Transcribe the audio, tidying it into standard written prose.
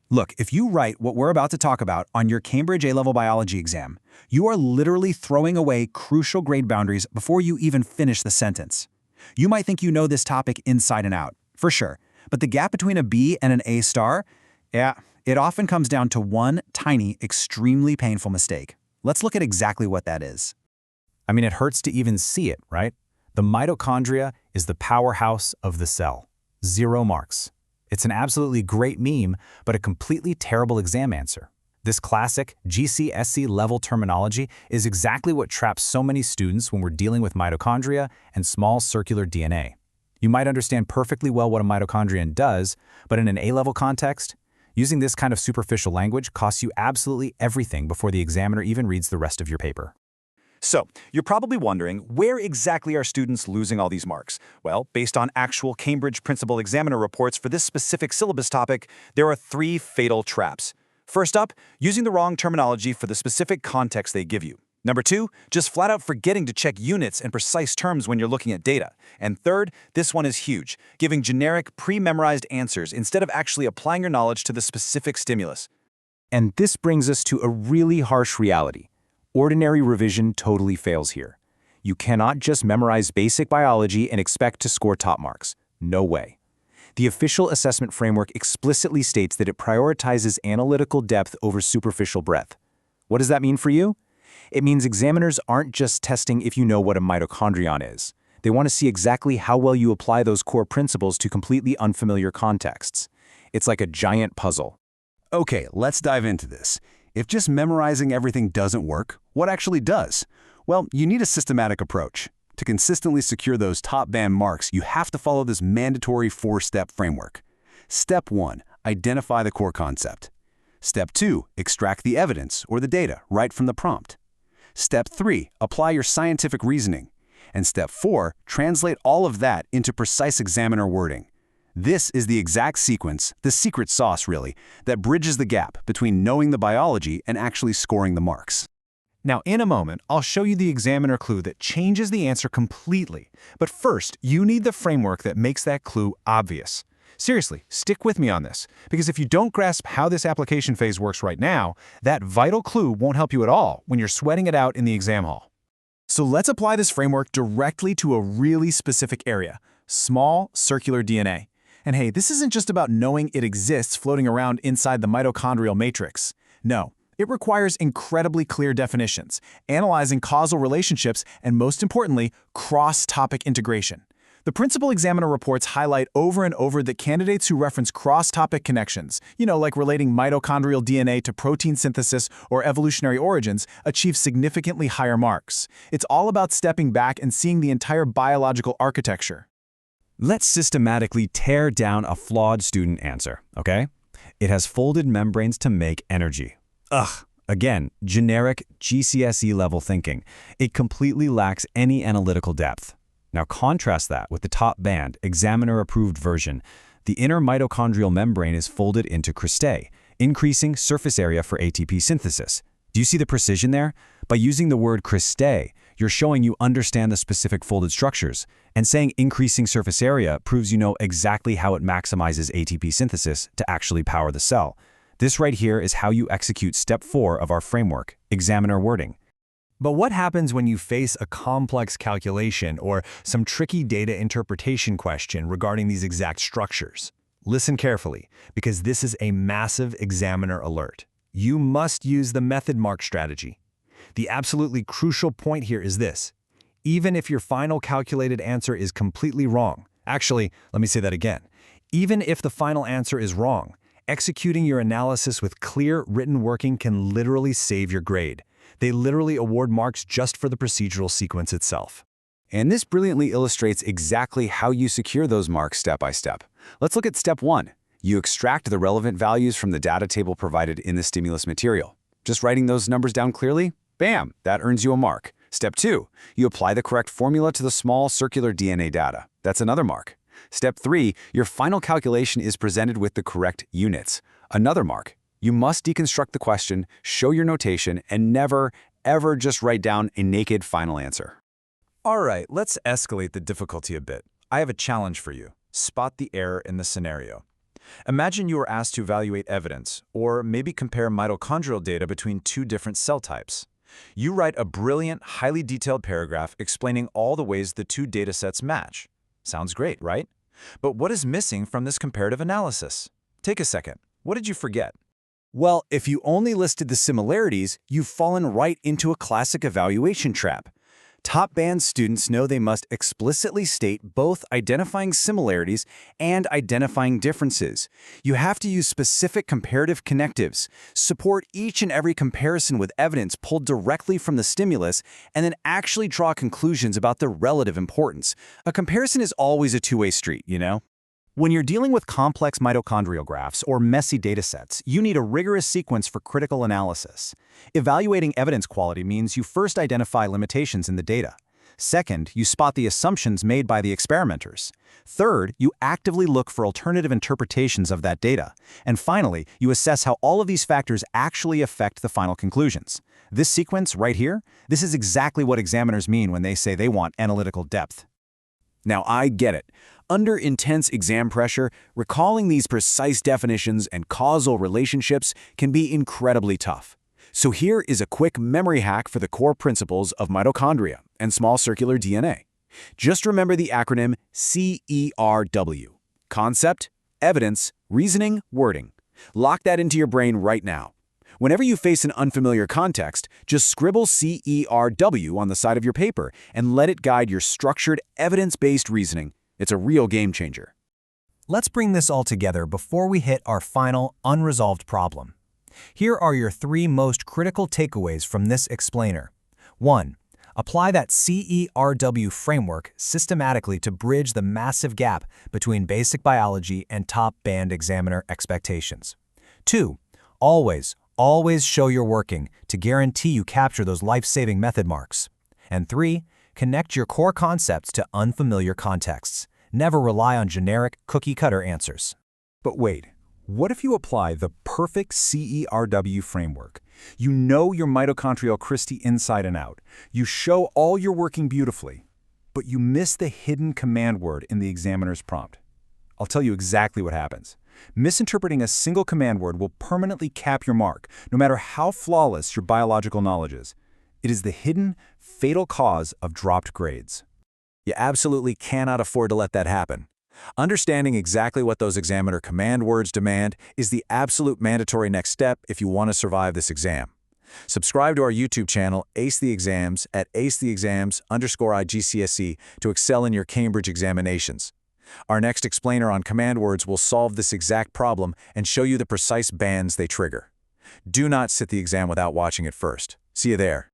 Look, if you write what we're about to talk about on your Cambridge A-level biology exam, you are literally throwing away crucial grade boundaries before you even finish the sentence. You might think you know this topic inside and out, for sure, but the gap between a B and an A star, yeah, it often comes down to one tiny, extremely painful mistake. Let's look at exactly what that is. I mean, it hurts to even see it, right? The mitochondria is the powerhouse of the cell. 0 marks. It's an absolutely great meme, but a completely terrible exam answer. This classic GCSE level terminology is exactly what traps so many students when we're dealing with mitochondria and small circular DNA. You might understand perfectly well what a mitochondrion does, but in an A-level context, using this kind of superficial language costs you absolutely everything before the examiner even reads the rest of your paper. So, you're probably wondering, where exactly are students losing all these marks? Well, based on actual Cambridge Principal Examiner reports for this specific syllabus topic, there are 3 fatal traps. First up, using the wrong terminology for the specific context they give you. Number 2, just flat out forgetting to check units and precise terms when you're looking at data. And third, this one is huge, giving generic, pre-memorized answers instead of actually applying your knowledge to the specific stimulus. And this brings us to a really harsh reality. Ordinary revision totally fails here. You cannot just memorize basic biology and expect to score top marks. No way. The official assessment framework explicitly states that it prioritizes analytical depth over superficial breadth. What does that mean for you? It means examiners aren't just testing if you know what a mitochondrion is. They want to see exactly how well you apply those core principles to completely unfamiliar contexts. It's like a giant puzzle. Okay, let's dive into this. If just memorizing everything doesn't work, what actually does? Well, you need a systematic approach. To consistently secure those top band marks, you have to follow this mandatory 4-step framework. Step 1, identify the core concept. Step 2, extract the evidence or the data right from the prompt. Step 3, apply your scientific reasoning. And Step 4, translate all of that into precise examiner wording. This is the exact sequence, the secret sauce really, that bridges the gap between knowing the biology and actually scoring the marks. Now, in a moment, I'll show you the examiner clue that changes the answer completely. But first, you need the framework that makes that clue obvious. Seriously, stick with me on this, because if you don't grasp how this application phase works right now, that vital clue won't help you at all when you're sweating it out in the exam hall. So let's apply this framework directly to a really specific area, small circular DNA. And hey, this isn't just about knowing it exists floating around inside the mitochondrial matrix. No, it requires incredibly clear definitions, analyzing causal relationships, and most importantly, cross-topic integration. The principal examiner reports highlight over and over that candidates who reference cross-topic connections, like relating mitochondrial DNA to protein synthesis or evolutionary origins, achieve significantly higher marks. It's all about stepping back and seeing the entire biological architecture. Let's systematically tear down a flawed student answer, okay? It has folded membranes to make energy. Ugh, again, generic GCSE level thinking. It completely lacks any analytical depth. Now contrast that with the top band, examiner-approved version. The inner mitochondrial membrane is folded into cristae, increasing surface area for ATP synthesis. Do you see the precision there? By using the word cristae, you're showing you understand the specific folded structures, and saying increasing surface area proves you know exactly how it maximizes ATP synthesis to actually power the cell. This right here is how you execute step 4 of our framework, examiner wording. But what happens when you face a complex calculation or some tricky data interpretation question regarding these exact structures? Listen carefully, because this is a massive examiner alert. You must use the method mark strategy. The absolutely crucial point here is this. Even if your final calculated answer is completely wrong, actually, let me say that again. Even if the final answer is wrong, executing your analysis with clear written working can literally save your grade. They literally award marks just for the procedural sequence itself. And this brilliantly illustrates exactly how you secure those marks step by step. Let's look at step 1. You extract the relevant values from the data table provided in the stimulus material. Just writing those numbers down clearly, bam, that earns you a mark. Step 2, you apply the correct formula to the small circular DNA data. That's another mark. Step 3, your final calculation is presented with the correct units. Another mark. You must deconstruct the question, show your notation, and never, ever just write down a naked final answer. All right, let's escalate the difficulty a bit. I have a challenge for you. Spot the error in the scenario. Imagine you were asked to evaluate evidence, or maybe compare mitochondrial data between two different cell types. You write a brilliant, highly detailed paragraph explaining all the ways the two datasets match. Sounds great, right? But what is missing from this comparative analysis? Take a second. What did you forget? Well, if you only listed the similarities, you've fallen right into a classic evaluation trap. Top band students know they must explicitly state both identifying similarities and identifying differences. You have to use specific comparative connectives, support each and every comparison with evidence pulled directly from the stimulus, and then actually draw conclusions about their relative importance. A comparison is always a two-way street, you know? When you're dealing with complex mitochondrial graphs or messy datasets, you need a rigorous sequence for critical analysis. Evaluating evidence quality means you first identify limitations in the data. Second, you spot the assumptions made by the experimenters. Third, you actively look for alternative interpretations of that data. And finally, you assess how all of these factors actually affect the final conclusions. This sequence right here, this is exactly what examiners mean when they say they want analytical depth. Now, I get it. Under intense exam pressure, recalling these precise definitions and causal relationships can be incredibly tough. So here is a quick memory hack for the core principles of mitochondria and small circular DNA. Just remember the acronym CERW. Concept, evidence, reasoning, wording. Lock that into your brain right now. Whenever you face an unfamiliar context, just scribble CERW on the side of your paper and let it guide your structured, evidence-based reasoning. It's a real game changer. Let's bring this all together before we hit our final, unresolved problem. Here are your three most critical takeaways from this explainer. 1. Apply that CERW framework systematically to bridge the massive gap between basic biology and top band examiner expectations. 2. Always show you're working to guarantee you capture those life-saving method marks. And 3. Connect your core concepts to unfamiliar contexts. Never rely on generic, cookie-cutter answers. But wait, what if you apply the perfect CERW framework? You know your mitochondrial crystal inside and out. You show all you're working beautifully, but you miss the hidden command word in the examiner's prompt. I'll tell you exactly what happens. Misinterpreting a single command word will permanently cap your mark, no matter how flawless your biological knowledge is. It is the hidden, fatal cause of dropped grades. You absolutely cannot afford to let that happen. Understanding exactly what those examiner command words demand is the absolute mandatory next step if you want to survive this exam. Subscribe to our YouTube channel, Ace the Exams, at acetheexams_IGCSE to excel in your Cambridge examinations. Our next explainer on command words will solve this exact problem and show you the precise bands they trigger. Do not sit the exam without watching it first. See you there.